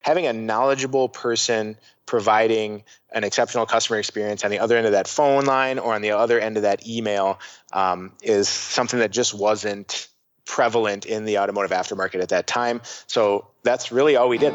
having a knowledgeable person providing an exceptional customer experience on the other end of that phone line or on the other end of that email is something that just wasn't prevalent in the automotive aftermarket at that time. So that's really all we did.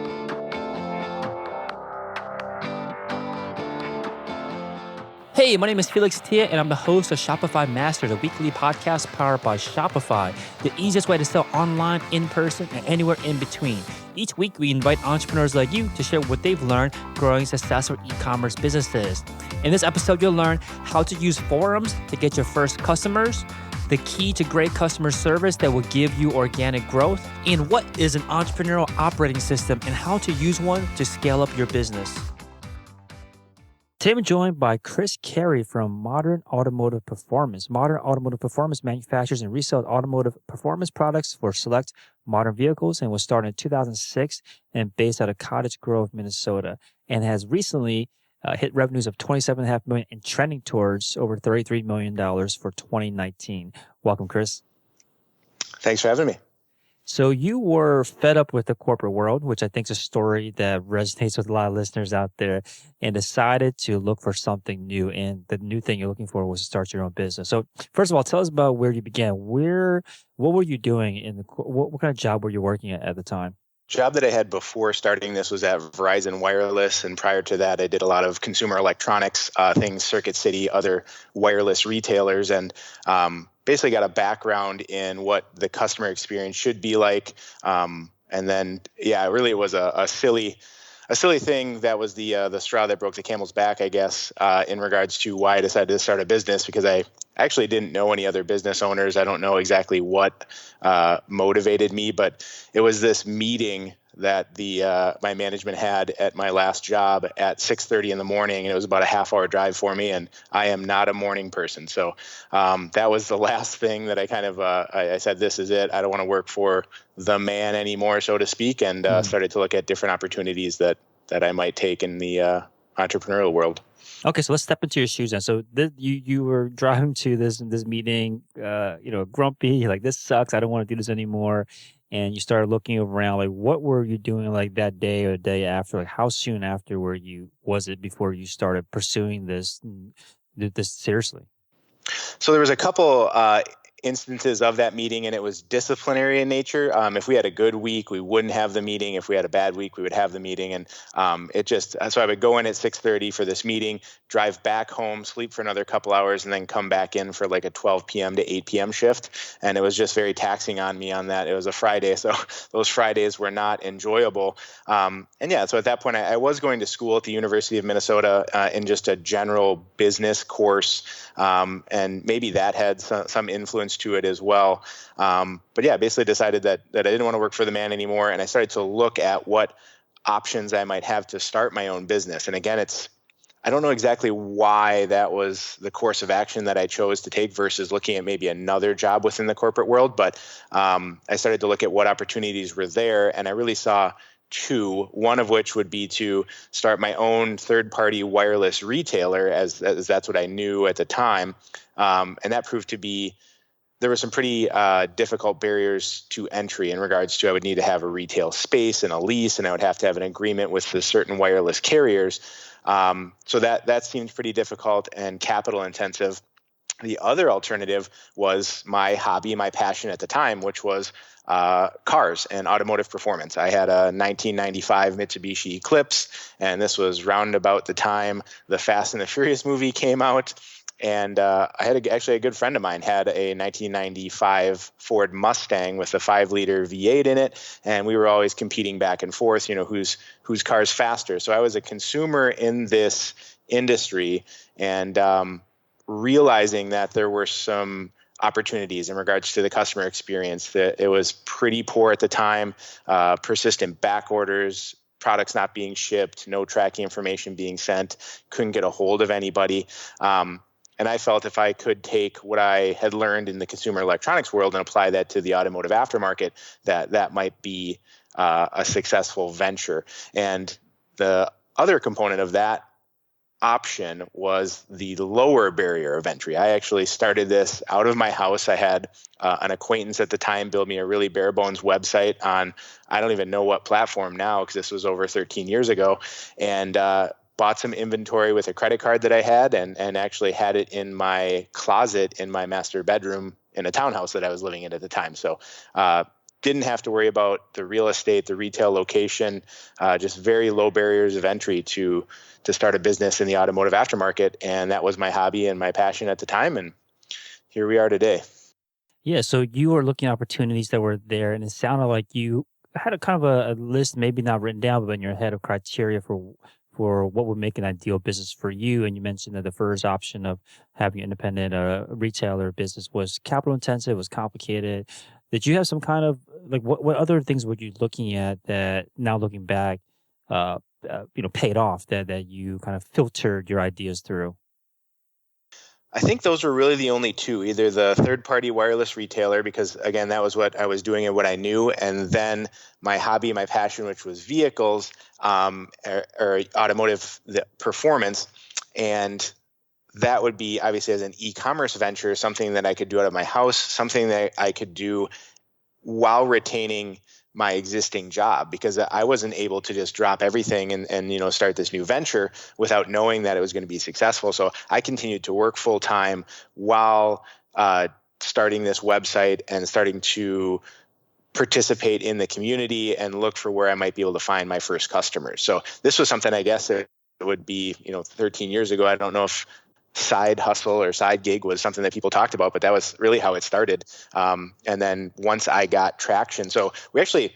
Hey, my name is Felix Tia, and I'm the host of Shopify Masters, a weekly podcast powered by Shopify, the easiest way to sell online, in person, and anywhere in between. Each week, we invite entrepreneurs like you to share what they've learned growing successful e-commerce businesses. In this episode, you'll learn how to use forums to get your first customers, the key to great customer service that will give you organic growth, and what is an entrepreneurial operating system and how to use one to scale up your business. Today I'm joined by Chris Carey from Modern Automotive Performance. Modern Automotive Performance manufactures and resells automotive performance products for select modern vehicles and was started in 2006 and based out of Cottage Grove, Minnesota, and has recently hit revenues of $27.5 million and trending towards over $33 million for 2019. Welcome, Chris. Thanks for having me. So you were fed up with the corporate world, which I think is a story that resonates with a lot of listeners out there, and decided to look for something new. And the new thing you're looking for was to start your own business. So first of all, tell us about where you began. What were you doing what kind of job were you working at the time? Job that I had before starting this was at Verizon Wireless, and prior to that, I did a lot of consumer electronics things, Circuit City, other wireless retailers, and basically got a background in what the customer experience should be like. And then, really it was a silly thing that was the straw that broke the camel's back, I guess, in regards to why I decided to start a business, because I actually didn't know any other business owners. I don't know exactly what motivated me, but it was this meeting that my management had at my last job at 6:30 in the morning, and it was about a half-hour drive for me, and I am not a morning person. So that was the last thing that I kind of I said, this is it. I don't want to work for the man anymore, so to speak, and started to look at different opportunities that I might take in the entrepreneurial world. Okay, so let's step into your shoes then. So you were driving to this meeting, grumpy, like, this sucks. I don't want to do this anymore. And you started looking around, like, what were you doing like that day or the day after? Like, how soon after was it before you started pursuing this seriously? So there was a couple instances of that meeting, and it was disciplinary in nature. If we had a good week, we wouldn't have the meeting. If we had a bad week, we would have the meeting. And so I would go in at 6:30 for this meeting, drive back home, sleep for another couple hours, and then come back in for like a 12 p.m. to 8 p.m. shift. And it was just very taxing on me on that. It was a Friday, so those Fridays were not enjoyable. So at that point, I was going to school at the University of Minnesota in just a general business course, and maybe that had some influence to it as well. Basically decided that I didn't want to work for the man anymore, and I started to look at what options I might have to start my own business. And again, I don't know exactly why that was the course of action that I chose to take versus looking at maybe another job within the corporate world, but I started to look at what opportunities were there, and I really saw two, one of which would be to start my own third-party wireless retailer, as that's what I knew at the time. And that proved to be, there were some pretty difficult barriers to entry in regards to I would need to have a retail space and a lease, and I would have to have an agreement with the certain wireless carriers. So that seemed pretty difficult and capital intensive. The other alternative was my hobby, my passion at the time, which was cars and automotive performance. I had a 1995 Mitsubishi Eclipse, and this was round about the time the Fast and the Furious movie came out. And I had actually a good friend of mine had a 1995 Ford Mustang with a 5-liter V8 in it, and we were always competing back and forth, whose car's faster. So I was a consumer in this industry, and realizing that there were some opportunities in regards to the customer experience, that it was pretty poor at the time, persistent back orders, products not being shipped, no tracking information being sent, couldn't get a hold of anybody. And I felt if I could take what I had learned in the consumer electronics world and apply that to the automotive aftermarket, that might be a successful venture. And the other component of that option was the lower barrier of entry. I actually started this out of my house. I had an acquaintance at the time build me a really bare bones website on, I don't even know what platform now, because this was over 13 years ago, and bought some inventory with a credit card that I had, and actually had it in my closet in my master bedroom in a townhouse that I was living in at the time. So didn't have to worry about the real estate, the retail location, just very low barriers of entry to start a business in the automotive aftermarket. And that was my hobby and my passion at the time. And here we are today. Yeah, so you were looking at opportunities that were there, and it sounded like you had a kind of a list, maybe not written down, but in your head of criteria for what would make an ideal business for you. And you mentioned that the first option of having an independent retailer business was capital intensive, was complicated. Did you have some kind of like what other things were you looking at that now looking back, paid off that you kind of filtered your ideas through? I think those were really the only two, either the third-party wireless retailer, because again, that was what I was doing and what I knew, and then my hobby, my passion, which was vehicles, or automotive performance. And that would be obviously as an e-commerce venture, something that I could do out of my house, something that I could do while retaining my existing job, because I wasn't able to just drop everything and start this new venture without knowing that it was going to be successful. So I continued to work full time while starting this website and starting to participate in the community and look for where I might be able to find my first customers. So this was something, I guess, it would be 13 years ago. I don't know if side hustle or side gig was something that people talked about, but that was really how it started. And then once I got traction, so we actually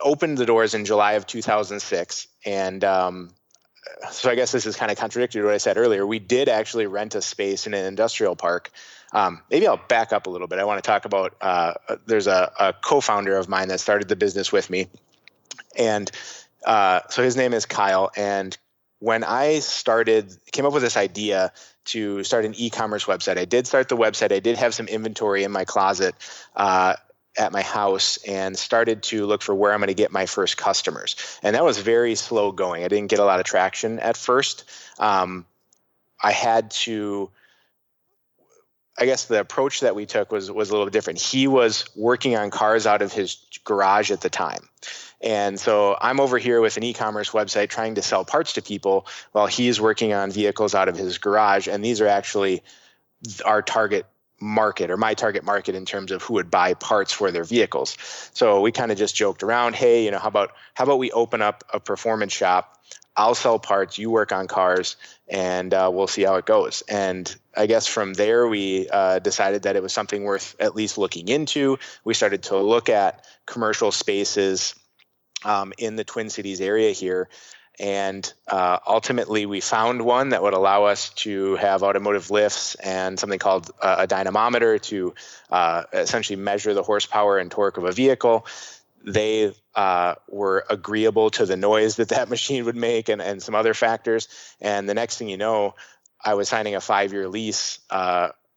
opened the doors in July of 2006. And so I guess this is kind of contradictory to what I said earlier. We did actually rent a space in an industrial park. Maybe I'll back up a little bit. I want to talk about, there's a co-founder of mine that started the business with me. And so his name is Kyle. And when I came up with this idea to start an e-commerce website, I did start the website. I did have some inventory in my closet at my house, and started to look for where I'm going to get my first customers. And that was very slow going. I didn't get a lot of traction at first. I guess the approach that we took was a little bit different. He was working on cars out of his garage at the time. And so I'm over here with an e-commerce website trying to sell parts to people while he's working on vehicles out of his garage. And these are actually our target market, or my target market, in terms of who would buy parts for their vehicles. So we kind of just joked around, hey, how about we open up a performance shop? I'll sell parts, you work on cars, and we'll see how it goes. And I guess from there, we decided that it was something worth at least looking into. We started to look at commercial spaces in the Twin Cities area here. And ultimately, we found one that would allow us to have automotive lifts and something called a dynamometer to essentially measure the horsepower and torque of a vehicle. They were agreeable to the noise that machine would make, and some other factors. And the next thing you know, I was signing a 5-year lease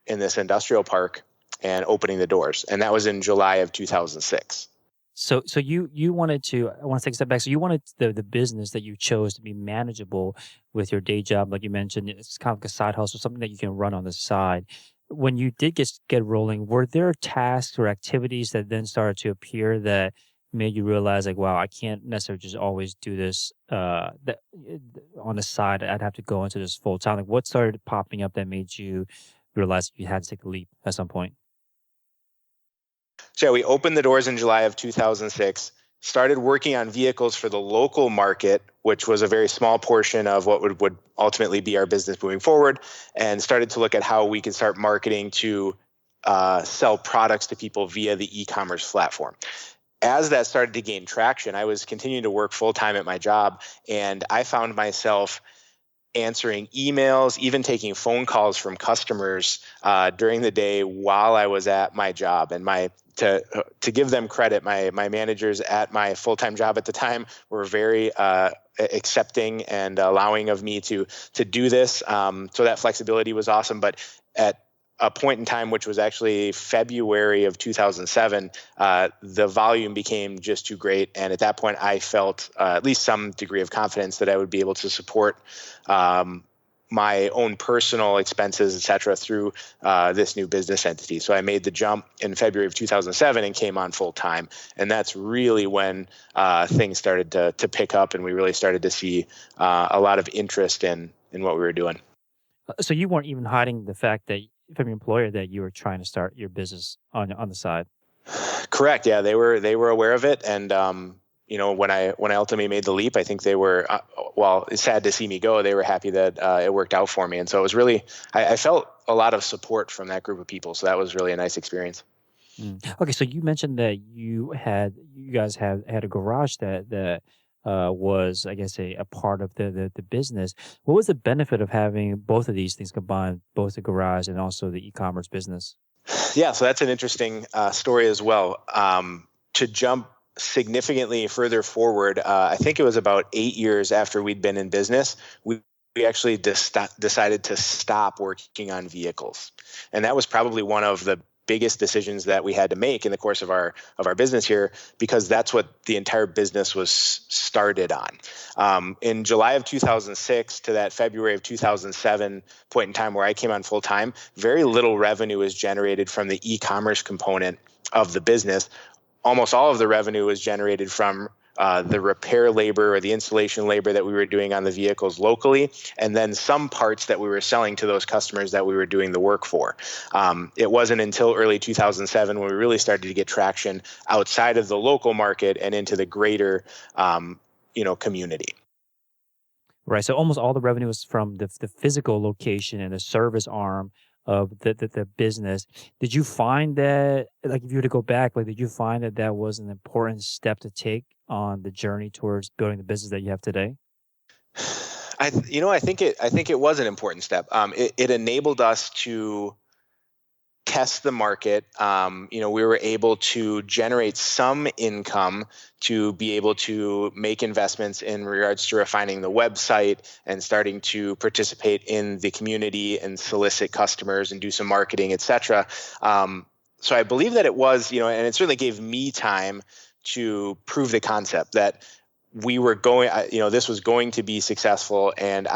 in this industrial park and opening the doors. And that was in July of 2006. So you wanted to, I want to take a step back. So you wanted the business that you chose to be manageable with your day job. Like you mentioned, it's kind of like a side hustle, something that you can run on the side. When you did get rolling, were there tasks or activities that then started to appear that made you realize, like, wow, I can't necessarily just always do this on the side. I'd have to go into this full time. Like, what started popping up that made you realize you had to take a leap at some point? So we opened the doors in July of 2006, started working on vehicles for the local market, which was a very small portion of what would ultimately be our business moving forward, and started to look at how we could start marketing to sell products to people via the e-commerce platform. As that started to gain traction, I was continuing to work full-time at my job, and I found myself answering emails, even taking phone calls from customers during the day while I was at my job. And to give them credit, my managers at my full-time job at the time were very accepting and allowing of me to do this. So that flexibility was awesome. But at a point in time, which was actually February of 2007, the volume became just too great. And at that point, I felt at least some degree of confidence that I would be able to support my own personal expenses, et cetera, through this new business entity. So I made the jump in February of 2007 and came on full time. And that's really when things started to pick up, and we really started to see a lot of interest in what we were doing. So you weren't even hiding the fact that from your employer that you were trying to start your business on the side. Correct. Yeah, they were aware of it, and when I ultimately made the leap, I think they were, while it's sad to see me go, they were happy that it worked out for me, and so it was really, I felt a lot of support from that group of people, so that was really a nice experience. Okay, so you mentioned that you guys had a garage that was, I guess, a part of the business. What was the benefit of having both of these things combined, both the garage and also the e-commerce business? Yeah, so that's an interesting story as well. To jump significantly further forward, I think it was about 8 years after we'd been in business, we actually decided to stop working on vehicles. And that was probably one of the biggest decisions that we had to make in the course of our business here, because that's what the entire business was started on. In July of 2006 to that February of 2007 point in time where I came on full time, very little revenue was generated from the e-commerce component of the business. Almost all of the revenue was generated from the repair labor or the installation labor that we were doing on the vehicles locally, and then some parts that we were selling to those customers that we were doing the work for. It wasn't until early 2007 when we really started to get traction outside of the local market and into the greater, community. Right. So almost all the revenue was from the physical location and the service arm of the business. Did you find that, like, if you were to go back, like, did you find that was an important step to take on the journey towards building the business that you have today? I think it was an important step. It enabled us to test the market. We were able to generate some income to be able to make investments in regards to refining the website and starting to participate in the community and solicit customers and do some marketing, et cetera. So I believe that it was, and it certainly gave me time to prove the concept that we were going, this was going to be successful, and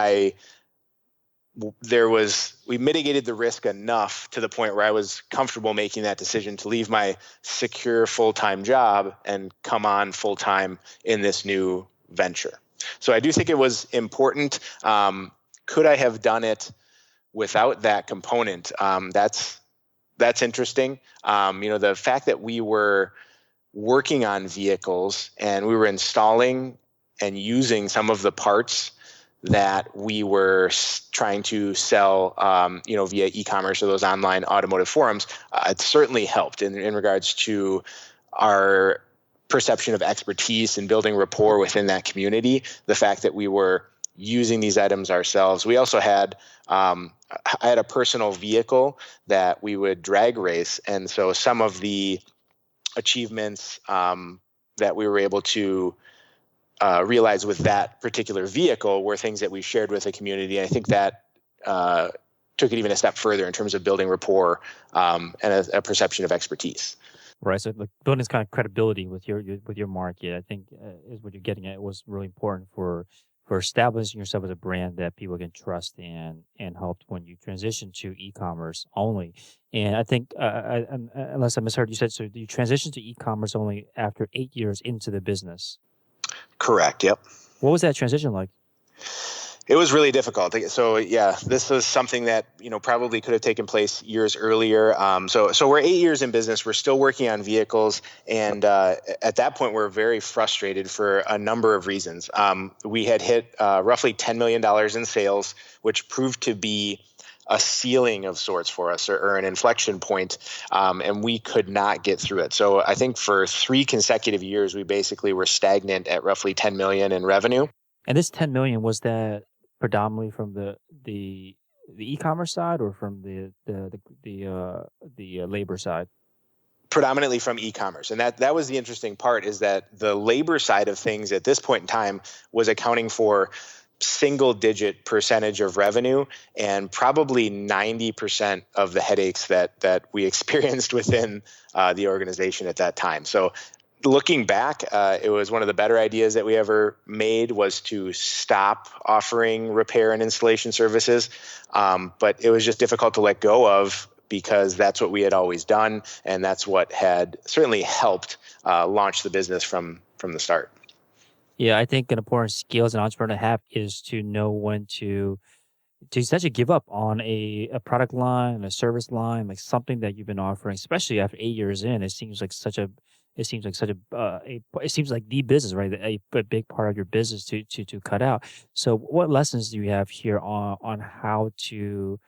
we mitigated the risk enough to the point where I was comfortable making that decision to leave my secure full-time job and come on full-time in this new venture. So I do think it was important. Could I have done it without that component? That's interesting. The fact that we were working on vehicles and we were installing and using some of the parts that we were trying to sell, via e-commerce or those online automotive forums, it certainly helped in regards to our perception of expertise and building rapport within that community. The fact that we were using these items ourselves. We also had, I had a personal vehicle that we would drag race, and so some of the achievements that we were able to realize with that particular vehicle were things that we shared with the community. And I think that took it even a step further in terms of building rapport and a perception of expertise. Right. So like building this kind of credibility with your market, I think is what you're getting at. It was really important for establishing yourself as a brand that people can trust and helped when you transition to e-commerce only. And I think, unless I misheard, you said, so you transitioned to e-commerce only after 8 years into the business. Correct. Yep. What was that transition like? It was really difficult. So yeah, this was something that, probably could have taken place years earlier. So we're 8 years in business. We're still working on vehicles. And at that point, we're very frustrated for a number of reasons. We had hit roughly $10 million in sales, which proved to be a ceiling of sorts for us, or an inflection point, and we could not get through it. So I think for 3 consecutive years, we basically were stagnant at roughly 10 million in revenue. And this 10 million, was that predominantly from the e-commerce side or from the labor side? Predominantly from e-commerce. And that was the interesting part, is that the labor side of things at this point in time was accounting for single-digit percentage of revenue and probably 90% of the headaches that we experienced within the organization at that time. So looking back, it was one of the better ideas that we ever made was to stop offering repair and installation services. But it was just difficult to let go of because that's what we had always done. And that's what had certainly helped launch the business from the start. Yeah, I think an important skill as an entrepreneur to have is to know when to essentially give up on a product line, a service line, like something that you've been offering, especially after 8 years in. It seems like it seems like the business, right? A big part of your business to cut out. So what lessons do you have here on how to,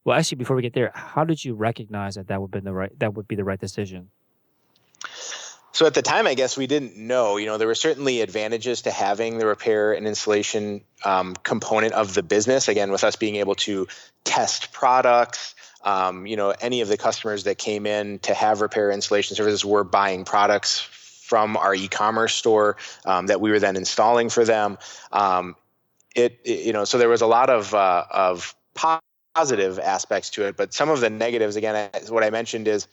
well, actually, before we get there, how did you recognize that would be the right decision? So at the time, I guess we didn't know. There were certainly advantages to having the repair and installation component of the business. Again, with us being able to test products, any of the customers that came in to have repair installation services were buying products from our e-commerce store that we were then installing for them. So there was a lot of positive aspects to it, but some of the negatives, again, what I mentioned is.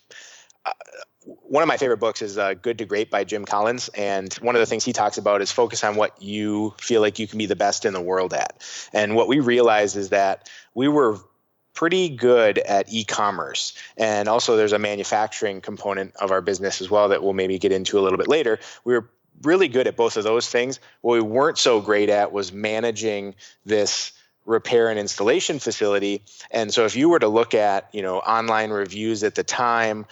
One of my favorite books is Good to Great by Jim Collins. And one of the things he talks about is focus on what you feel like you can be the best in the world at. And what we realized is that we were pretty good at e-commerce. And also there's a manufacturing component of our business as well that we'll maybe get into a little bit later. We were really good at both of those things. What we weren't so great at was managing this repair and installation facility. And so if you were to look at, online reviews at the time,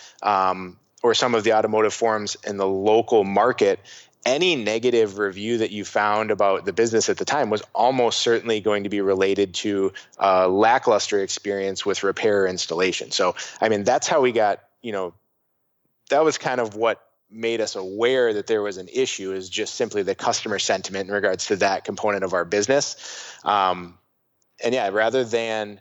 or some of the automotive forums in the local market, any negative review that you found about the business at the time was almost certainly going to be related to a lackluster experience with repair or installation. So, that's how we got, that was kind of what made us aware that there was an issue, is just simply the customer sentiment in regards to that component of our business. Rather than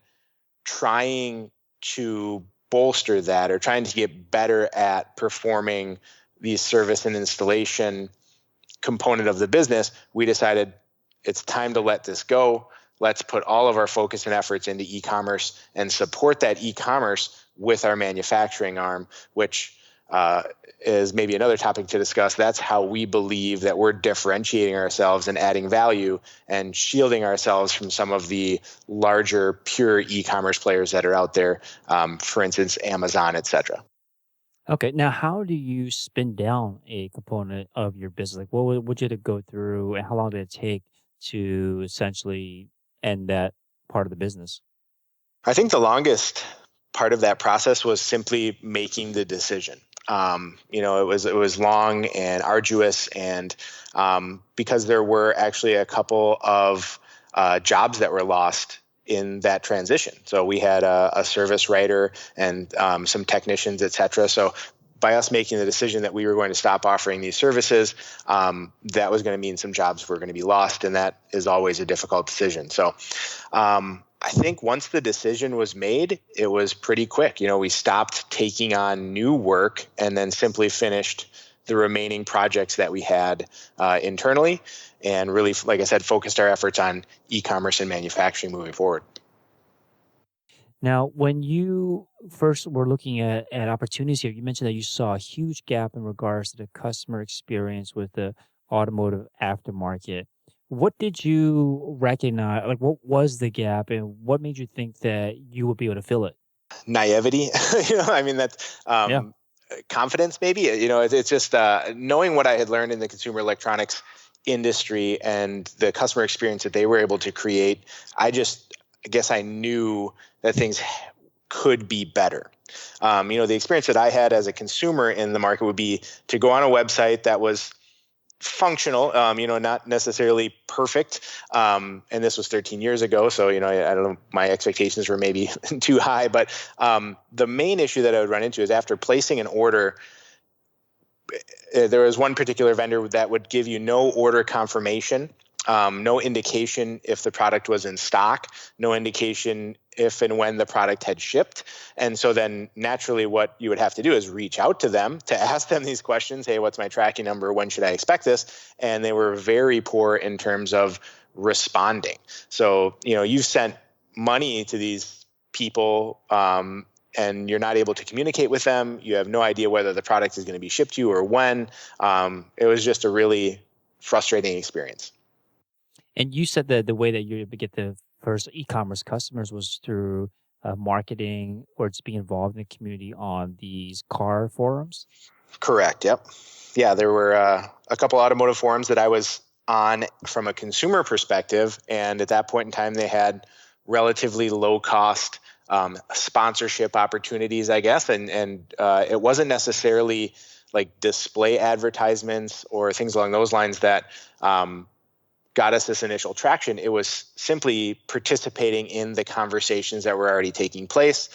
trying to bolster that or trying to get better at performing the service and installation component of the business, we decided it's time to let this go. Let's put all of our focus and efforts into e-commerce and support that e-commerce with our manufacturing arm, which is maybe another topic to discuss. That's how we believe that we're differentiating ourselves and adding value and shielding ourselves from some of the larger pure e-commerce players that are out there, for instance, Amazon, et cetera. Okay, now how do you spin down a component of your business? Like, what would you to go through, and how long did it take to essentially end that part of the business? I think the longest part of that process was simply making the decision. It was long and arduous, and because there were actually a couple of jobs that were lost in that transition. So we had a service writer and some technicians, et cetera. So by us making the decision that we were going to stop offering these services, that was going to mean some jobs were going to be lost, and that is always a difficult decision. So I think once the decision was made, it was pretty quick. We stopped taking on new work and then simply finished the remaining projects that we had internally, and really, like I said, focused our efforts on e-commerce and manufacturing moving forward. Now, when you first were looking at opportunities here, you mentioned that you saw a huge gap in regards to the customer experience with the automotive aftermarket. What did you recognize? Like, what was the gap, and what made you think that you would be able to fill it? Naivety, that's Yeah. confidence, maybe. It's just knowing what I had learned in the consumer electronics industry and the customer experience that they were able to create. I guess I knew that things could be better. The experience that I had as a consumer in the market would be to go on a website that was functional, not necessarily perfect. And this was 13 years ago. So, I don't know, my expectations were maybe too high, but the main issue that I would run into is after placing an order, there was one particular vendor that would give you no order confirmation no indication if the product was in stock, no indication if and when the product had shipped. And so then naturally what you would have to do is reach out to them to ask them these questions. Hey, what's my tracking number? When should I expect this? And they were very poor in terms of responding. So, you've sent money to these people, and you're not able to communicate with them. You have no idea whether the product is going to be shipped to you or when. It was just a really frustrating experience. And you said that the way that you're able to get the first e-commerce customers was through marketing or just being involved in the community on these car forums? Correct. Yep. Yeah, there were a couple automotive forums that I was on from a consumer perspective. And at that point in time, they had relatively low cost sponsorship opportunities, I guess. And it wasn't necessarily like display advertisements or things along those lines that got us this initial traction. It was simply participating in the conversations that were already taking place,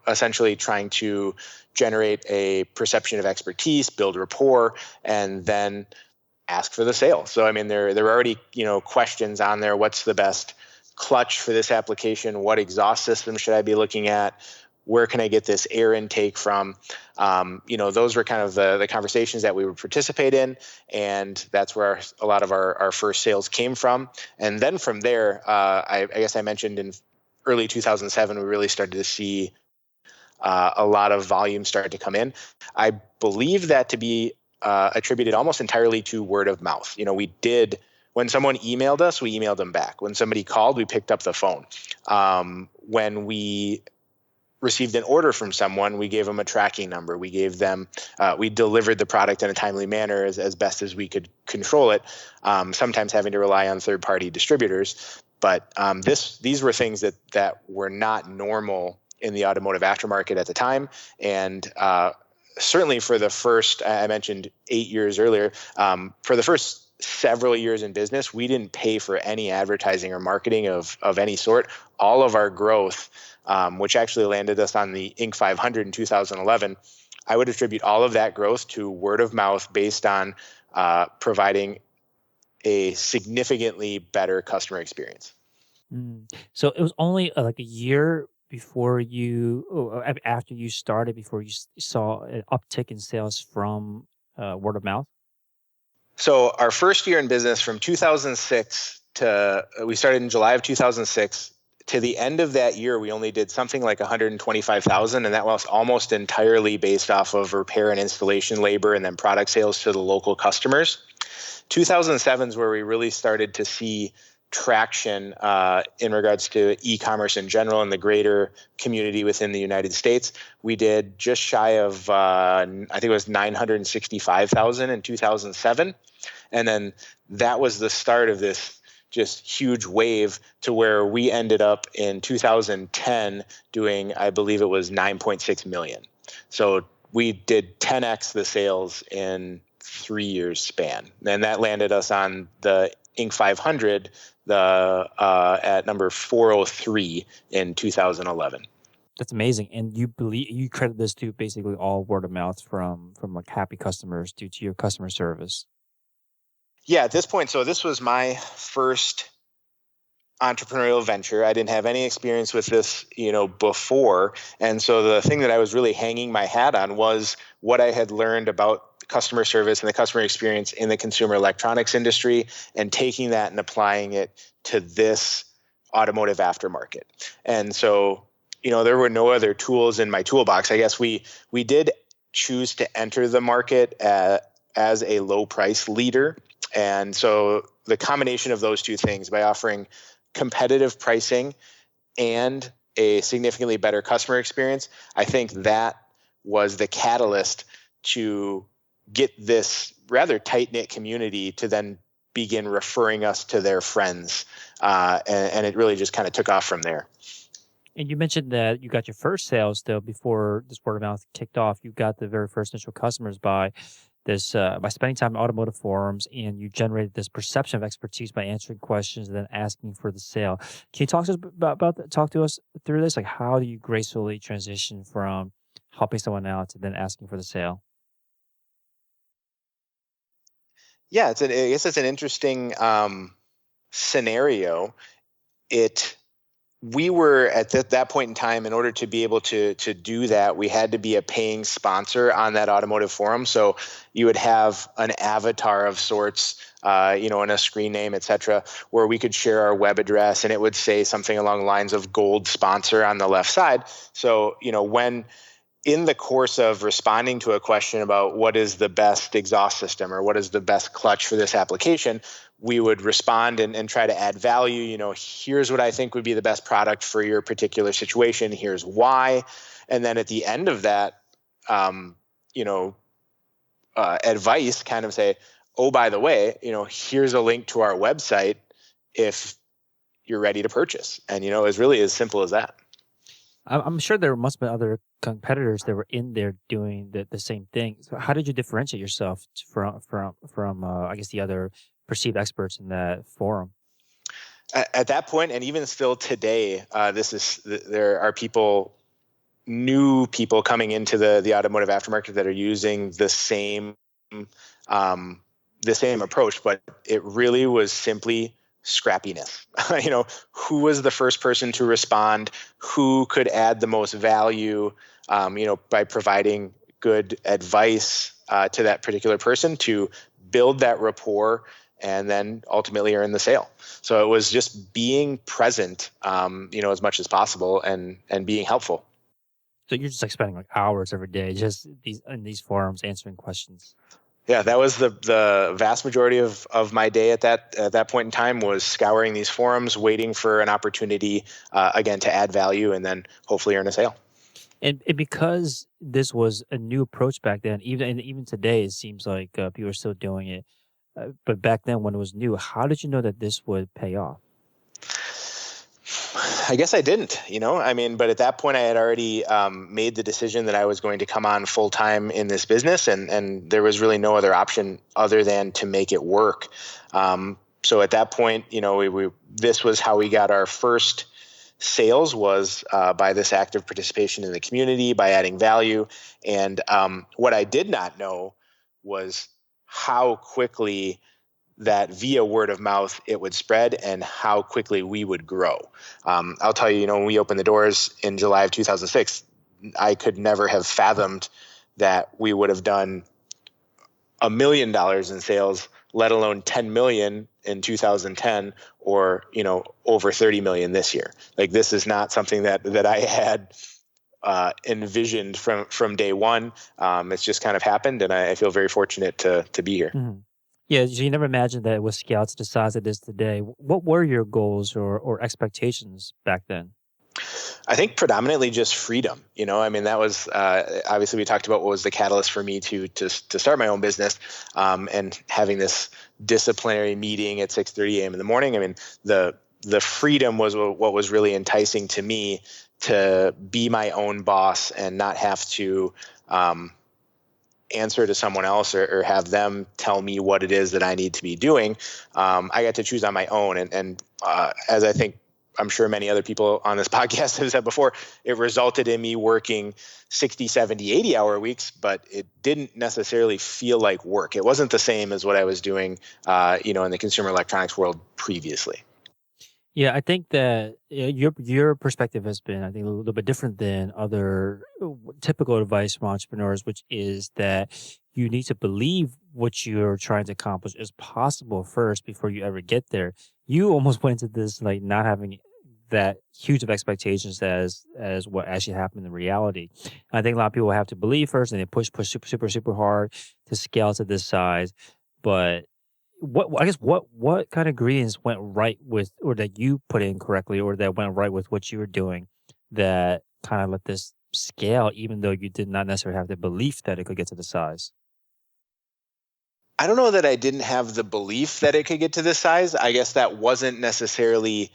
essentially trying to generate a perception of expertise, build rapport, and then ask for the sale. So, I mean, there were already, questions on there. What's the best clutch for this application? What exhaust system should I be looking at? Where can I get this air intake from? Those were kind of the conversations that we would participate in. And that's where a lot of our first sales came from. And then from there, I guess I mentioned in early 2007, we really started to see a lot of volume start to come in. I believe that to be attributed almost entirely to word of mouth. When someone emailed us, we emailed them back. When somebody called, we picked up the phone. When we received an order from someone, we gave them a tracking number. We gave them, we delivered the product in a timely manner as best as we could control it, sometimes having to rely on third-party distributors. But these were things that were not normal in the automotive aftermarket at the time. And certainly for the first, I mentioned 8 years earlier, for the first several years in business, we didn't pay for any advertising or marketing of any sort. All of our growth, which actually landed us on the Inc. 500 in 2011, I would attribute all of that growth to word of mouth based on providing a significantly better customer experience. So it was only like a year before after you started, before you saw an uptick in sales from word of mouth? So our first year in business from 2006 we started in July of 2006 to the end of that year, we only did something like 125,000, and that was almost entirely based off of repair and installation labor and then product sales to the local customers. 2007 is where we really started to see traction in regards to e-commerce in general and the greater community within the United States. We did just shy of, I think it was 965,000 in 2007. And then that was the start of this just huge wave to where we ended up in 2010 doing, I believe it was 9.6 million. So we did 10x the sales in 3 years span. And that landed us on the Inc. 500 at number 403 in 2011. That's amazing. And you credit this to basically all word of mouth from like happy customers due to your customer service. Yeah, at this point, so this was my first entrepreneurial venture. I didn't have any experience with this, before. And so the thing that I was really hanging my hat on was what I had learned about customer service and the customer experience in the consumer electronics industry and taking that and applying it to this automotive aftermarket. And so, there were no other tools in my toolbox. I guess we did choose to enter the market as a low price leader. And so the combination of those two things, by offering competitive pricing and a significantly better customer experience, I think that was the catalyst to get this rather tight-knit community to then begin referring us to their friends. And it really just kind of took off from there. And you mentioned that you got your first sales though before this word of mouth kicked off. You got the very first initial customers by spending time in automotive forums, and you generated this perception of expertise by answering questions and then asking for the sale. Can you talk to us talk to us through this? Like, how do you gracefully transition from helping someone out to then asking for the sale? Yeah, I guess it's an interesting scenario. We were at that point in time, in order to be able to do that, we had to be a paying sponsor on that automotive forum. So you would have an avatar of sorts, and a screen name, et cetera, where we could share our web address, and it would say something along the lines of gold sponsor on the left side. So, when in the course of responding to a question about what is the best exhaust system or what is the best clutch for this application, we would respond and try to add value. Here's what I think would be the best product for your particular situation. Here's why. And then at the end of that, advice, kind of say, oh, by the way, here's a link to our website if you're ready to purchase. And, it's really as simple as that. I'm sure there must have been other competitors that were in there doing the same thing. So how did you differentiate yourself from I guess the other perceived experts in that forum? At that point, and even still today, there are new people coming into the automotive aftermarket that are using the same approach, but it really was simply scrappiness. Who was the first person to respond? Who could add the most value? By providing good advice to that particular person to build that rapport and then ultimately earn the sale. So it was just being present, as much as possible and being helpful. So you're just like spending like hours every day just in these forums answering questions. Yeah, that was the vast majority of my day at that point in time, was scouring these forums, waiting for an opportunity, again, to add value and then hopefully earn a sale. And because this was a new approach back then, even today, it seems like people are still doing it. But back then, when it was new, how did you know that this would pay off? I guess I didn't, but at that point I had already made the decision that I was going to come on full time in this business, and there was really no other option other than to make it work. So at that point, this was how we got our first sales, was by this active participation in the community, by adding value. And what I did not know was how quickly that via word of mouth it would spread and how quickly we would grow. I'll tell you, when we opened the doors in July of 2006, I could never have fathomed that we would have done $1 million in sales, let alone 10 million in 2010, or over 30 million this year. Like, this is not something that I had envisioned from day one. It's just kind of happened, and I feel very fortunate to be here. Mm-hmm. Yeah, so you never imagined that it would scale to the size it is today. What were your goals or expectations back then? I think predominantly just freedom. That was obviously, we talked about what was the catalyst for me to start my own business, and having this disciplinary meeting at 6:30 a.m. in the morning. The freedom was what was really enticing to me, to be my own boss and not have to answer to someone else or have them tell me what it is that I need to be doing. I got to choose on my own. And as I'm sure many other people on this podcast have said before, it resulted in me working 60, 70, 80-hour weeks, but it didn't necessarily feel like work. It wasn't the same as what I was doing, in the consumer electronics world previously. Yeah, I think that your perspective has been, I think, a little bit different than other typical advice from entrepreneurs, which is that you need to believe what you're trying to accomplish is possible first before you ever get there. You almost went into this like not having that huge of expectations as what actually happened in reality. I think a lot of people have to believe first, and they push super hard to scale to this size, but what kind of ingredients went right with, or that you put in correctly, or that went right with what you were doing, that kind of let this scale, even though you did not necessarily have the belief that it could get to the size? I don't know that I didn't have the belief that it could get to this size. I guess that wasn't necessarily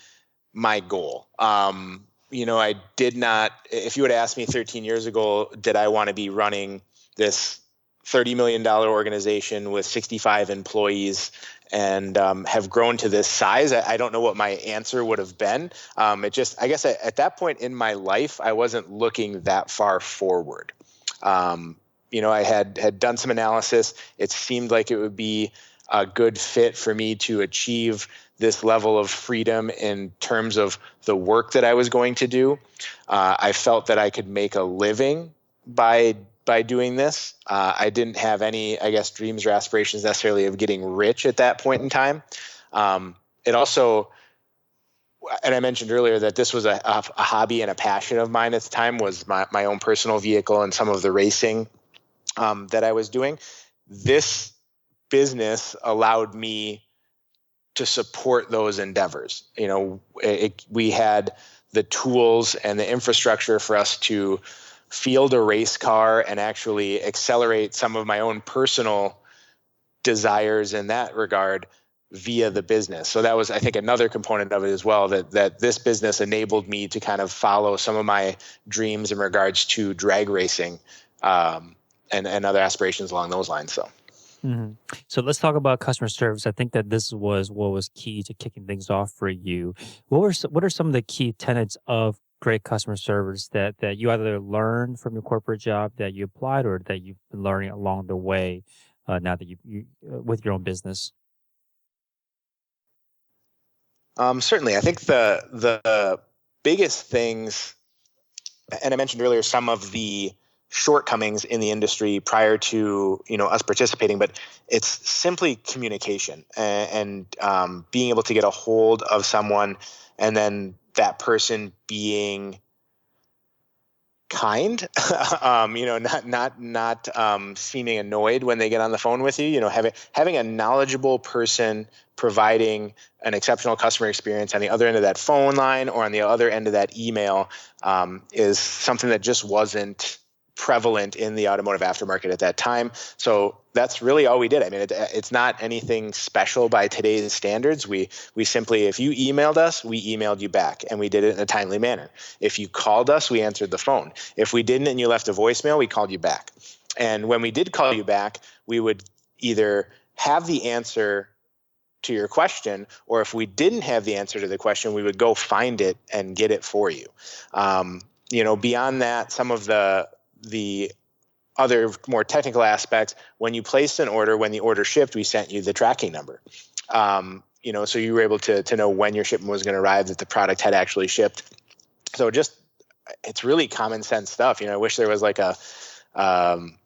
my goal. I did not, if you would ask me 13 years ago, did I want to be running this $30 million organization with 65 employees and have grown to this size? I don't know what my answer would have been. I guess at that point in my life, I wasn't looking that far forward. I had done some analysis. It seemed like it would be a good fit for me to achieve this level of freedom in terms of the work that I was going to do. I felt that I could make a living by doing this. I didn't have any, I guess, dreams or aspirations necessarily of getting rich at that point in time. It also, and I mentioned earlier that this was a hobby and a passion of mine at the time, was my own personal vehicle and some of the racing that I was doing. This business allowed me to support those endeavors. We had the tools and the infrastructure for us to field a race car and actually accelerate some of my own personal desires in that regard via the business. So that was, I think, another component of it as well, that this business enabled me to kind of follow some of my dreams in regards to drag racing and other aspirations along those lines. So. Mm-hmm. So let's talk about customer service. I think that this was what was key to kicking things off for you. What are some of the key tenets of great customer service that you either learned from your corporate job that you applied, or that you've been learning along the way now that you with your own business? Certainly, I think the biggest things, and I mentioned earlier some of the shortcomings in the industry prior to us participating, but it's simply communication and being able to get a hold of someone, and then that person being kind, not seeming annoyed when they get on the phone with you. Having a knowledgeable person providing an exceptional customer experience on the other end of that phone line or on the other end of that email is something that just wasn't prevalent in the automotive aftermarket at that time. So that's really all we did. I mean, it's not anything special by today's standards. We simply, if you emailed us, we emailed you back, and we did it in a timely manner. If you called us, we answered the phone. If we didn't and you left a voicemail, we called you back. And when we did call you back, we would either have the answer to your question, or if we didn't have the answer to the question, we would go find it and get it for you. Beyond that, some of the other more technical aspects, when you placed an order, when the order shipped, we sent you the tracking number. So you were able to know when your shipment was going to arrive, that the product had actually shipped. So it's really common sense stuff. I wish there was like some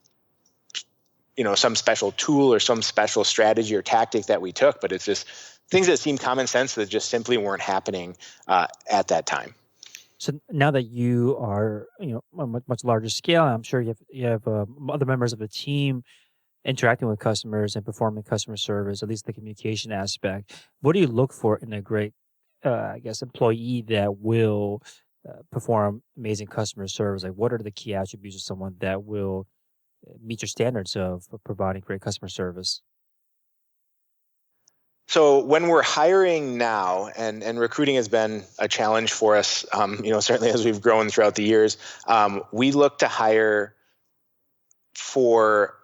special tool or some special strategy or tactic that we took, but it's just things that seem common sense that just simply weren't happening at that time. So now that you are, a much larger scale, I'm sure you have other members of the team interacting with customers and performing customer service, at least the communication aspect. What do you look for in a great, employee that will perform amazing customer service? Like, what are the key attributes of someone that will meet your standards of providing great customer service? So when we're hiring now, and recruiting has been a challenge for us, certainly as we've grown throughout the years, we look to hire for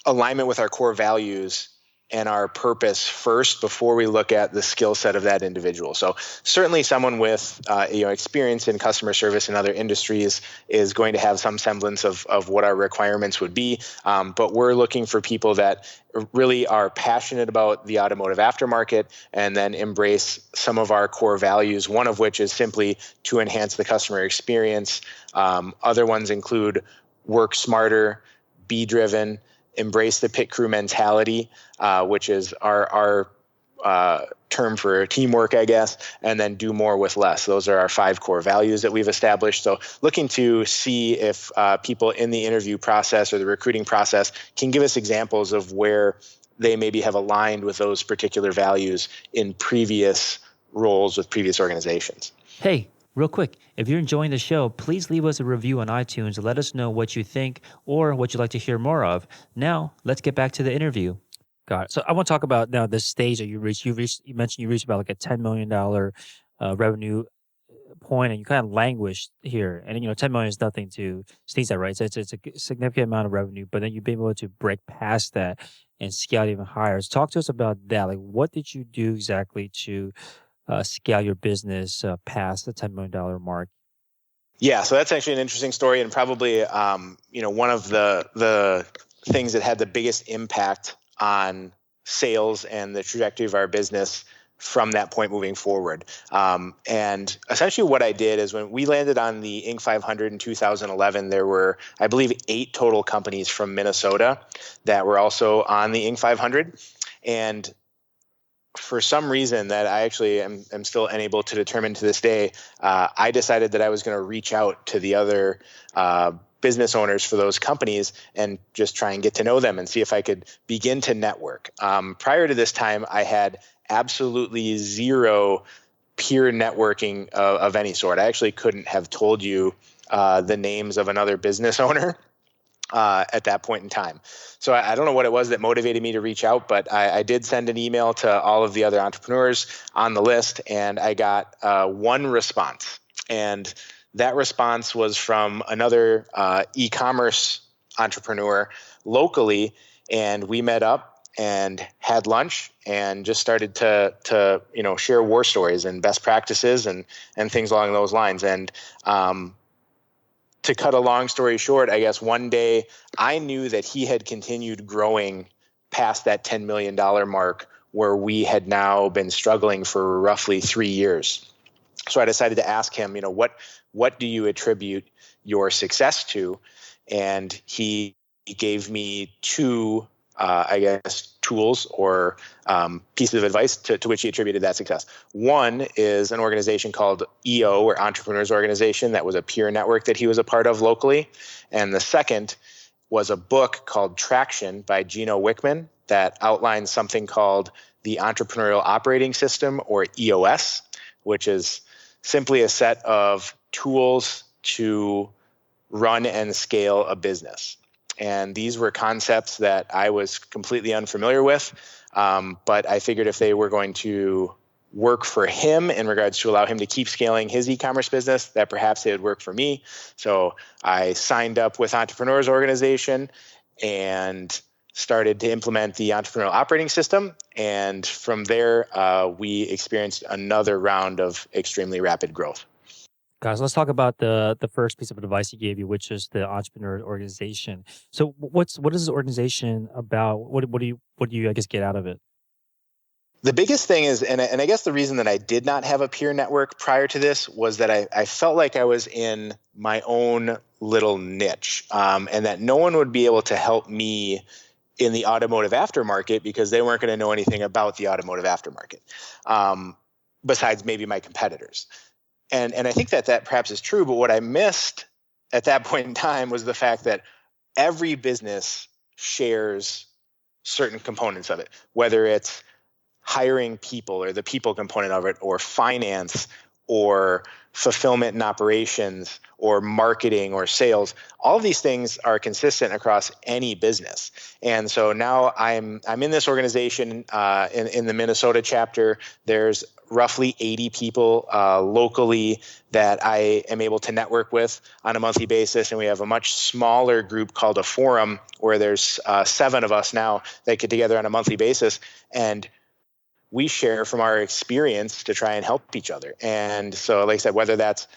alignment with our core values and our purpose first before we look at the skill set of that individual. So certainly someone with experience in customer service in other industries is going to have some semblance of what our requirements would be. But we're looking for people that really are passionate about the automotive aftermarket and then embrace some of our core values, one of which is simply to enhance the customer experience. Other ones include work smarter, be driven, embrace the pit crew mentality, which is our term for teamwork, I guess, and then do more with less. Those are our 5 core values that we've established. So looking to see if people in the interview process or the recruiting process can give us examples of where they maybe have aligned with those particular values in previous roles with previous organizations. Hey, real quick, if you're enjoying the show, please leave us a review on iTunes and let us know what you think or what you'd like to hear more of. Now, let's get back to the interview. Got it. So I want to talk about now this stage that you reached. You mentioned you reached about like a $10 million revenue point, and you kind of languished here. And $10 million is nothing to sneeze at, right? So it's a significant amount of revenue, but then you've been able to break past that and scale even higher. So talk to us about that. Like, what did you do exactly to scale your business past the $10 million mark? Yeah, so that's actually an interesting story, and probably one of the things that had the biggest impact on sales and the trajectory of our business from that point moving forward. And essentially what I did is when we landed on the Inc. 500 in 2011, there were, I believe, 8 total companies from Minnesota that were also on the Inc. 500. And for some reason that I actually am still unable to determine to this day, I decided that I was going to reach out to the other business owners for those companies and just try and get to know them and see if I could begin to network. Prior to this time, I had absolutely zero peer networking of any sort. I actually couldn't have told you the names of another business owner at that point in time. So I don't know what it was that motivated me to reach out, but I did send an email to all of the other entrepreneurs on the list, and I got one response. And that response was from another e-commerce entrepreneur locally, and we met up and had lunch and just started to share war stories and best practices and things along those lines. And to cut a long story short, I guess one day I knew that he had continued growing past that $10 million mark where we had now been struggling for roughly 3 years. So I decided to ask him, what do you attribute your success to? And he gave me 2 tools or pieces of advice to which he attributed that success. One is an organization called EO, or Entrepreneurs Organization, that was a peer network that he was a part of locally. And the second was a book called Traction by Gino Wickman that outlines something called the Entrepreneurial Operating System, or EOS, which is simply a set of tools to run and scale a business. And these were concepts that I was completely unfamiliar with, but I figured if they were going to work for him in regards to allow him to keep scaling his e-commerce business, that perhaps they would work for me. So I signed up with Entrepreneurs Organization and started to implement the Entrepreneurial Operating System. And from there, we experienced another round of extremely rapid growth. Guys, let's talk about the first piece of advice he gave you, which is the Entrepreneur Organization. So what is this organization about? What do you I guess get out of it? The biggest thing is, and I guess the reason that I did not have a peer network prior to this was that I felt like I was in my own little niche, and that no one would be able to help me in the automotive aftermarket because they weren't going to know anything about the automotive aftermarket, besides maybe my competitors. And I think that perhaps is true, but what I missed at that point in time was the fact that every business shares certain components of it, whether it's hiring people or the people component of it, or finance, or fulfillment and operations, or marketing, or sales. All of these things are consistent across any business. And so now I'm in this organization in the Minnesota chapter. There's roughly 80 people locally that I am able to network with on a monthly basis. And we have a much smaller group called a forum where there's 7 of us now that get together on a monthly basis. And we share from our experience to try and help each other. And so, like I said, whether that's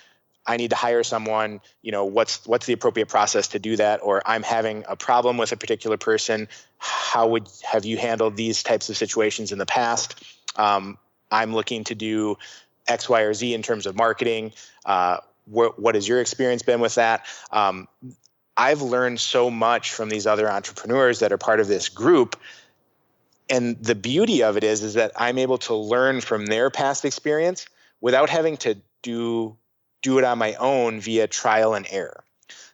I need to hire someone, what's the appropriate process to do that? Or I'm having a problem with a particular person. How have you handled these types of situations in the past? I'm looking to do X, Y, or Z in terms of marketing. What has your experience been with that? I've learned so much from these other entrepreneurs that are part of this group. And the beauty of it is that I'm able to learn from their past experience without having to do it on my own via trial and error.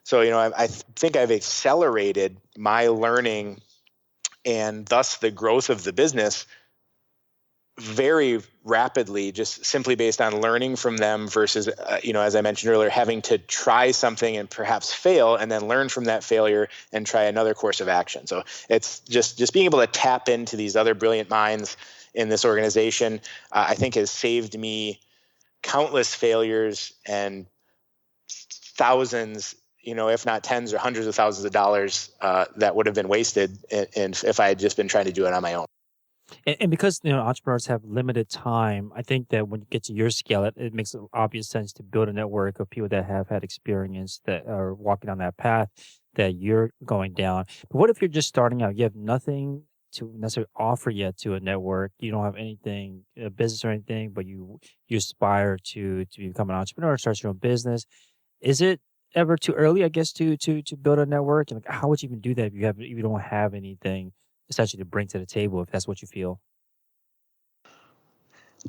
So, I think I've accelerated my learning and thus the growth of the business very rapidly, just simply based on learning from them versus, as I mentioned earlier, having to try something and perhaps fail and then learn from that failure and try another course of action. So it's just being able to tap into these other brilliant minds in this organization, I think has saved me countless failures and thousands, if not tens or hundreds of thousands of dollars that would have been wasted if I had just been trying to do it on my own. And because entrepreneurs have limited time, I think that when you get to your scale, it makes obvious sense to build a network of people that have had experience that are walking on that path that you're going down. But what if you're just starting out? You have nothing to necessarily offer yet to a network. You don't have anything, a business or anything, but you aspire to become an entrepreneur, start your own business. Is it ever too early, I guess, to build a network? And like, how would you even do that if you don't have anything essentially to bring to the table, if that's what you feel?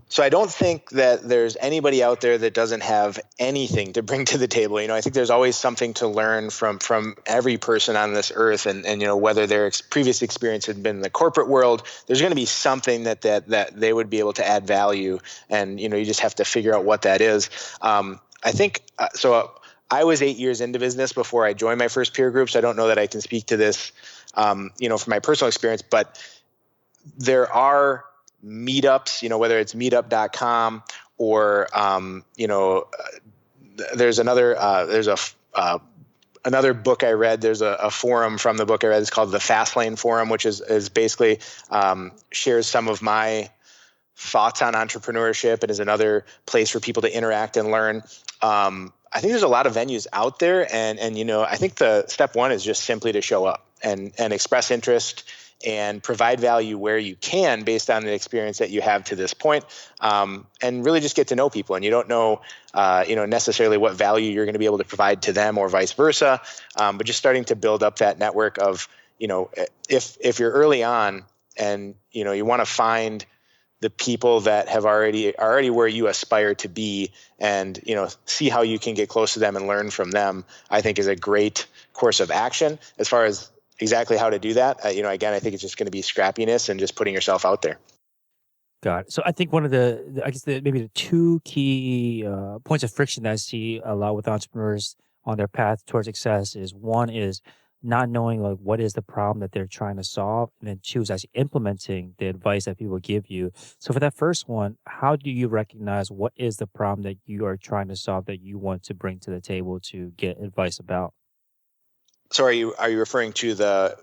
So I don't think that there's anybody out there that doesn't have anything to bring to the table. I think there's always something to learn from every person on this earth, and whether their previous experience had been in the corporate world, there's going to be something that they would be able to add value, and you just have to figure out what that is. I think so. I was 8 years into business before I joined my first peer group, so I don't know that I can speak to this, from my personal experience, but there are meetups, whether it's meetup.com or, there's another book I read. There's a forum from the book I read. It's called the Fastlane Forum, which is basically shares some of my thoughts on entrepreneurship and is another place for people to interact and learn. I think there's a lot of venues out there, and I think the step one is just simply to show up and express interest and provide value where you can based on the experience that you have to this point, and really just get to know people. And you don't know, necessarily what value you're going to be able to provide to them or vice versa, but just starting to build up that network of, if you're early on and, you want to find the people that have already where you aspire to be, and see how you can get close to them and learn from them, I think is a great course of action. As far as exactly how to do that, again, I think it's just going to be scrappiness and just putting yourself out there. Got it. So I think one of maybe the two key points of friction that I see a lot with entrepreneurs on their path towards success is, one is not knowing like what is the problem that they're trying to solve, and then two is actually implementing the advice that people give you. So for that first one, how do you recognize what is the problem that you are trying to solve that you want to bring to the table to get advice about? So are you referring to the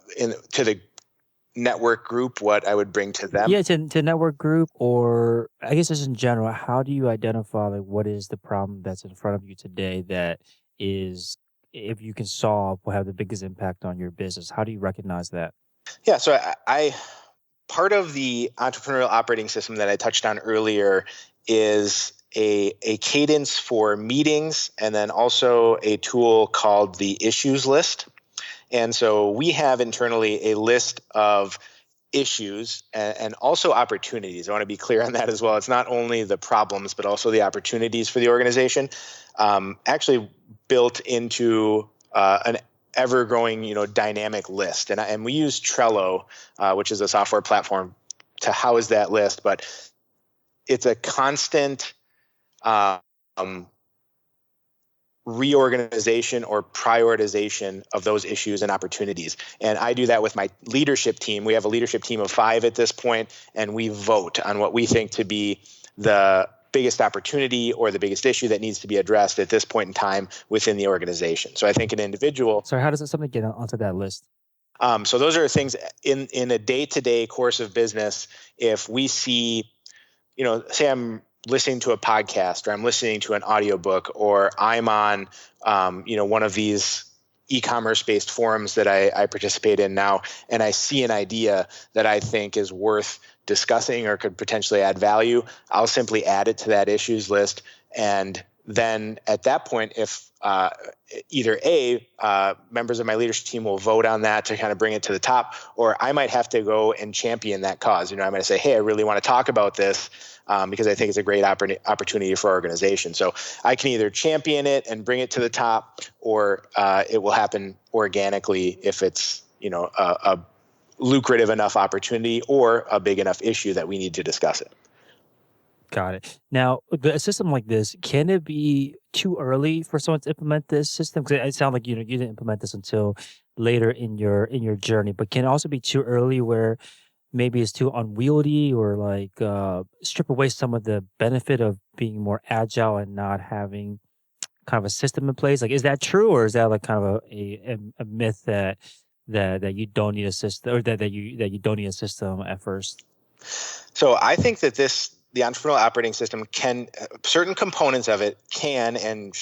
network group, what I would bring to them? Yeah, to network group, or I guess just in general, how do you identify like what is the problem that's in front of you today that is, if you can solve, will have the biggest impact on your business? How do you recognize that? Yeah, so I part of the entrepreneurial operating system that I touched on earlier is a cadence for meetings, and then also a tool called the issues list. And so we have internally a list of issues and also opportunities. I want to be clear on that as well. It's not only the problems, but also the opportunities for the organization, actually built into an ever-growing, dynamic list. And we use Trello, which is a software platform, to house that list. But it's a constant reorganization or prioritization of those issues and opportunities. And I do that with my leadership team. We have a leadership team of 5 at this point, and we vote on what we think to be the biggest opportunity or the biggest issue that needs to be addressed at this point in time within the organization. So I think an individual. So how does something get onto that list? So those are things in a day-to-day course of business. If we see, say I'm listening to a podcast, or I'm listening to an audiobook, or I'm on, one of these e-commerce based forums that I participate in now, and I see an idea that I think is worth discussing or could potentially add value, I'll simply add it to that issues list. And then at that point, if either members of my leadership team will vote on that to kind of bring it to the top, or I might have to go and champion that cause. I'm going to say, hey, I really want to talk about this because I think it's a great opportunity for our organization. So I can either champion it and bring it to the top, or it will happen organically if it's a lucrative enough opportunity or a big enough issue that we need to discuss it. Got it. Now, a system like this, can it be too early for someone to implement this system? Because it sounds like you didn't implement this until later in your journey, but can it also be too early where maybe it's too unwieldy, or like strip away some of the benefit of being more agile and not having kind of a system in place? Like, is that true, or is that like kind of a myth that you don't need a system, or that you don't need a system at first? So I think that the entrepreneurial operating system can, certain components of it can and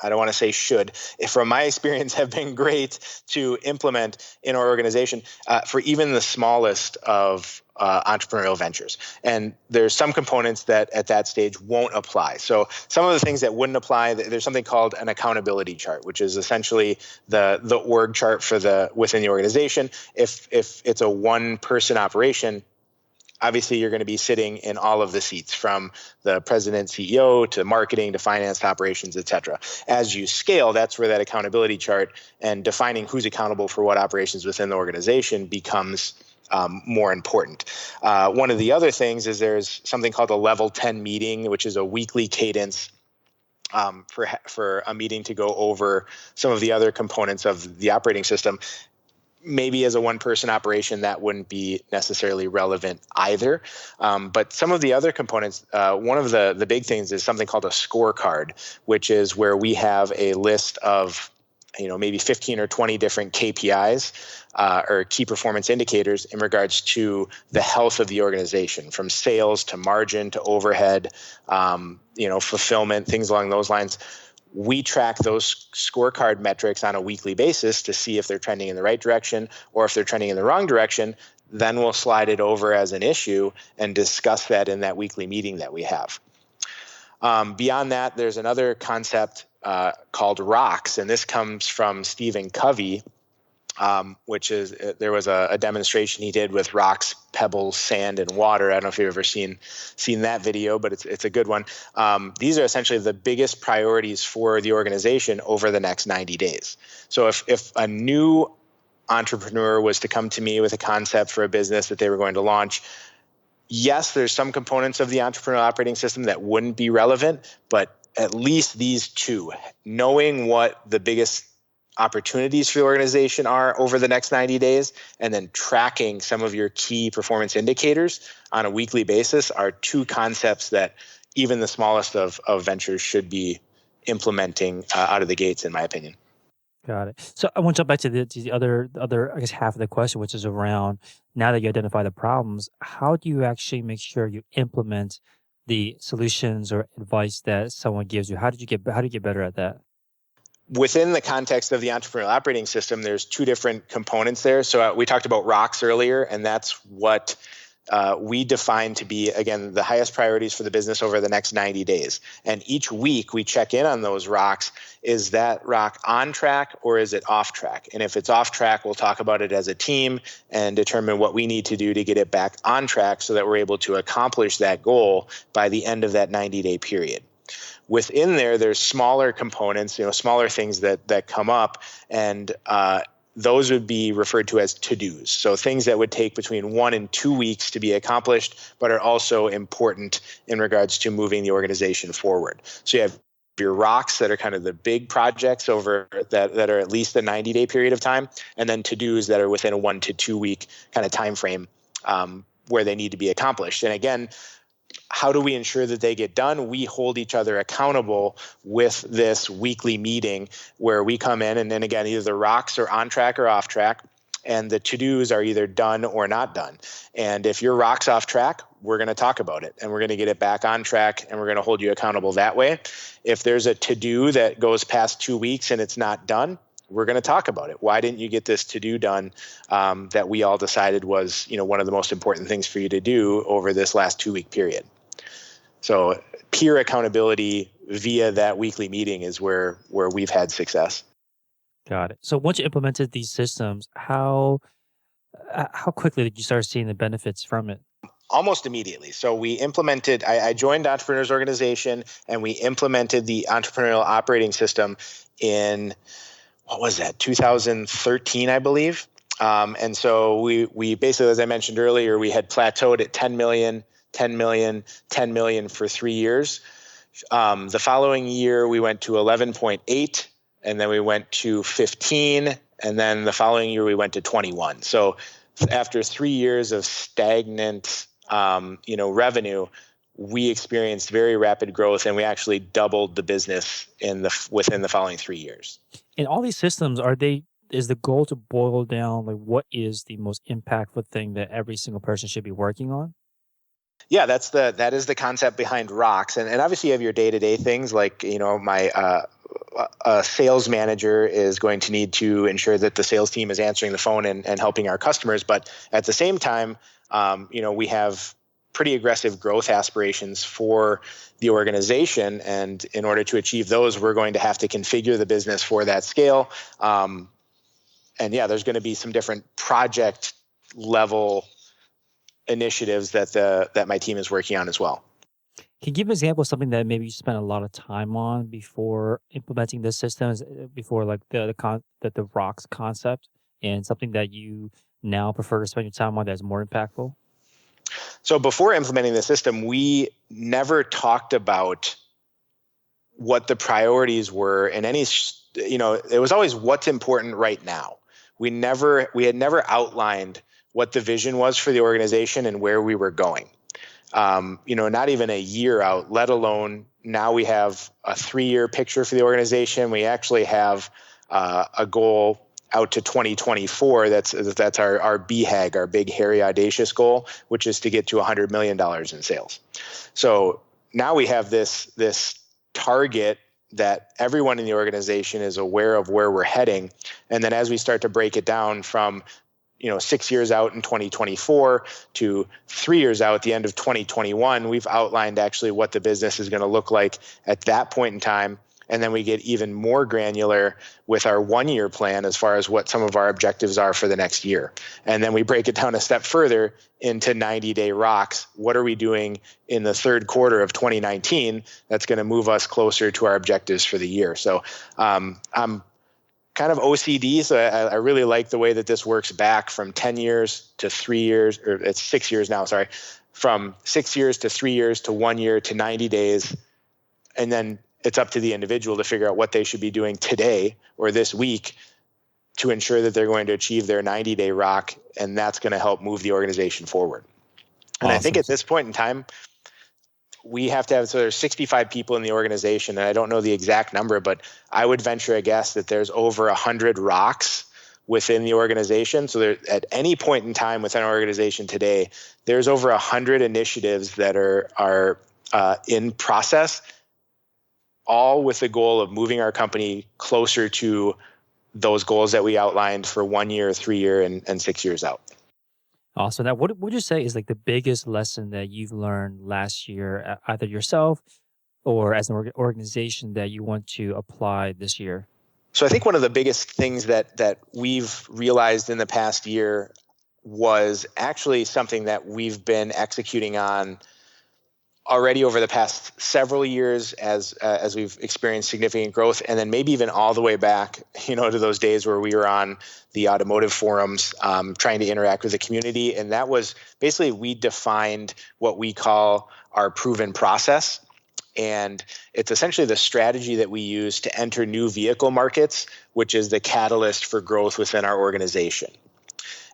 I don't want to say should, from my experience, have been great to implement in our organization for even the smallest of entrepreneurial ventures. And there's some components that at that stage won't apply. So some of the things that wouldn't apply, there's something called an accountability chart, which is essentially the org chart for within the organization. If it's a one-person operation, obviously you're going to be sitting in all of the seats, from the president, CEO, to marketing, to finance, to operations, et cetera. As you scale, that's where that accountability chart and defining who's accountable for what operations within the organization becomes more important. One of the other things is there's something called a level 10 meeting, which is a weekly cadence for a meeting to go over some of the other components of the operating system. Maybe as a one-person operation, that wouldn't be necessarily relevant either. But some of the other components, one of the big things is something called a scorecard, which is where we have a list of maybe 15 or 20 different KPIs or key performance indicators in regards to the health of the organization, from sales to margin to overhead, fulfillment, things along those lines. We track those scorecard metrics on a weekly basis to see if they're trending in the right direction, or if they're trending in the wrong direction. Then we'll slide it over as an issue and discuss that in that weekly meeting that we have. Beyond that, there's another concept called rocks, and this comes from Stephen Covey, which is there was a demonstration he did with rocks, pebbles, sand, and water. I don't know if you've ever seen that video, but it's a good one. These are essentially the biggest priorities for the organization over the next 90 days. So if a new entrepreneur was to come to me with a concept for a business that they were going to launch, yes, there's some components of the entrepreneurial operating system that wouldn't be relevant, but at least these two, knowing what the biggest opportunities for the organization are over the next 90 days, and then tracking some of your key performance indicators on a weekly basis, are two concepts that even the smallest of ventures should be implementing out of the gates, in my opinion. Got it. So I want to jump back to the other, I guess, half of the question, which is around, now that you identify the problems, how do you actually make sure you implement the solutions or advice that someone gives you? How do you get better at that? Within the context of the entrepreneurial operating system, there's two different components there. So we talked about rocks earlier, and that's what we define to be, again, the highest priorities for the business over the next 90 days. And each week we check in on those rocks. Is that rock on track or is it off track? And if it's off track, we'll talk about it as a team and determine what we need to do to get it back on track so that we're able to accomplish that goal by the end of that 90-day period. Within there's smaller components, smaller things that come up, and those would be referred to as to-dos. So things that would take between 1 and 2 weeks to be accomplished, but are also important in regards to moving the organization forward. So you have your rocks that are kind of the big projects over that are at least a 90-day period of time, and then to-dos that are within a 1 to 2 week kind of time frame where they need to be accomplished. And again, how do we ensure that they get done? We hold each other accountable with this weekly meeting where we come in, and then again, either the rocks are on track or off track, and the to-dos are either done or not done. And if your rock's off track, we're going to talk about it, and we're going to get it back on track, and we're going to hold you accountable that way. If there's a to-do that goes past 2 weeks and it's not done, we're going to talk about it. Why didn't you get this to-do done that we all decided was, one of the most important things for you to do over this last 2 week period? So peer accountability via that weekly meeting is where we've had success. Got it. So once you implemented these systems, how quickly did you start seeing the benefits from it? Almost immediately. So we implemented, I joined Entrepreneurs Organization, and we implemented the entrepreneurial operating system in, 2013, I believe. And so we basically, as I mentioned earlier, we had plateaued at 10 million for 3 years. The following year, we went to 11.8, and then we went to 15, and then the following year, we went to 21. So after 3 years of stagnant, revenue, we experienced very rapid growth, and we actually doubled the business within the following 3 years. In all these systems, is the goal to boil down, like, what is the most impactful thing that every single person should be working on? Yeah, that is the concept behind rocks. And obviously you have your day-to-day things like, my a sales manager is going to need to ensure that the sales team is answering the phone and helping our customers. But at the same time, we have pretty aggressive growth aspirations for the organization. And in order to achieve those, we're going to have to configure the business for that scale. There's going to be some different project level initiatives that my team is working on as well. Can you give an example of something that maybe you spent a lot of time on before implementing the systems, before like the rocks concept, and something that you now prefer to spend your time on that's more impactful? So before implementing the system, we never talked about what the priorities were in any, it was always what's important right now. We had never outlined what the vision was for the organization and where we were going. Not even a year out, let alone now we have a 3-year picture for the organization. We actually have a goal out to 2024. That's our BHAG, our big, hairy, audacious goal, which is to get to $100 million in sales. So now we have this target that everyone in the organization is aware of where we're heading. And then as we start to break it down from 6 years out in 2024 to 3 years out at the end of 2021, we've outlined actually what the business is going to look like at that point in time. And then we get even more granular with our 1-year plan as far as what some of our objectives are for the next year. And then we break it down a step further into 90-day rocks. What are we doing in the third quarter of 2019 that's going to move us closer to our objectives for the year? So I'm kind of OCD, so I really like the way that this works back from 10 years to 3 years, or it's 6 years now, sorry, from 6 years to 3 years to 1 year to 90 days. And then it's up to the individual to figure out what they should be doing today or this week to ensure that they're going to achieve their 90-day rock, and that's going to help move the organization forward. And awesome. I think at this point in time, we have to have, so there's 65 people in the organization, and I don't know the exact number, but I would venture a guess that there's over 100 rocks within the organization. So there, at any point in time within our organization today, there's over 100 initiatives that are in process, all with the goal of moving our company closer to those goals that we outlined for 1 year, 3 year, and 6 years out. Awesome. Now, what would you say is like the biggest lesson that you've learned last year, either yourself or as an organization, that you want to apply this year? So I think one of the biggest things that we've realized in the past year was actually something that we've been executing on already over the past several years as we've experienced significant growth, and then maybe even all the way back, to those days where we were on the automotive forums, trying to interact with the community. And that was basically, we defined what we call our proven process. And it's essentially the strategy that we use to enter new vehicle markets, which is the catalyst for growth within our organization.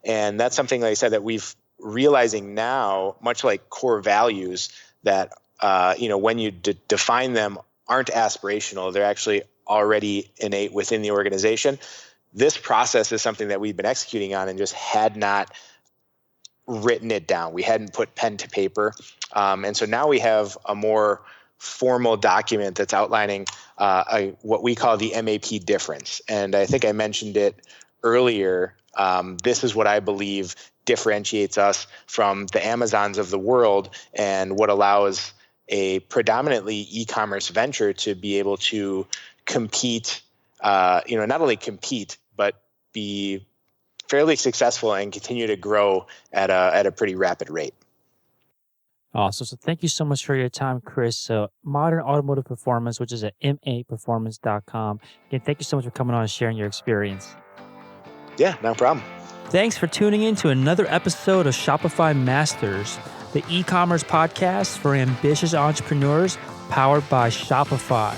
And that's something, like I said, that we've realizing now, much like core values, that when you define them, aren't aspirational. They're actually already innate within the organization. This process is something that we've been executing on and just had not written it down. We hadn't put pen to paper. And so now we have a more formal document that's outlining what we call the MAP difference. And I think I mentioned it earlier. This is what I believe differentiates us from the Amazons of the world, and what allows a predominantly e-commerce venture to be able to compete, not only compete, but be fairly successful and continue to grow at a pretty rapid rate. Awesome. So thank you so much for your time, Chris. So Modern Automotive Performance, which is at maperformance.com. Again, thank you so much for coming on and sharing your experience. Yeah, no problem. Thanks for tuning in to another episode of Shopify Masters, the e-commerce podcast for ambitious entrepreneurs powered by Shopify.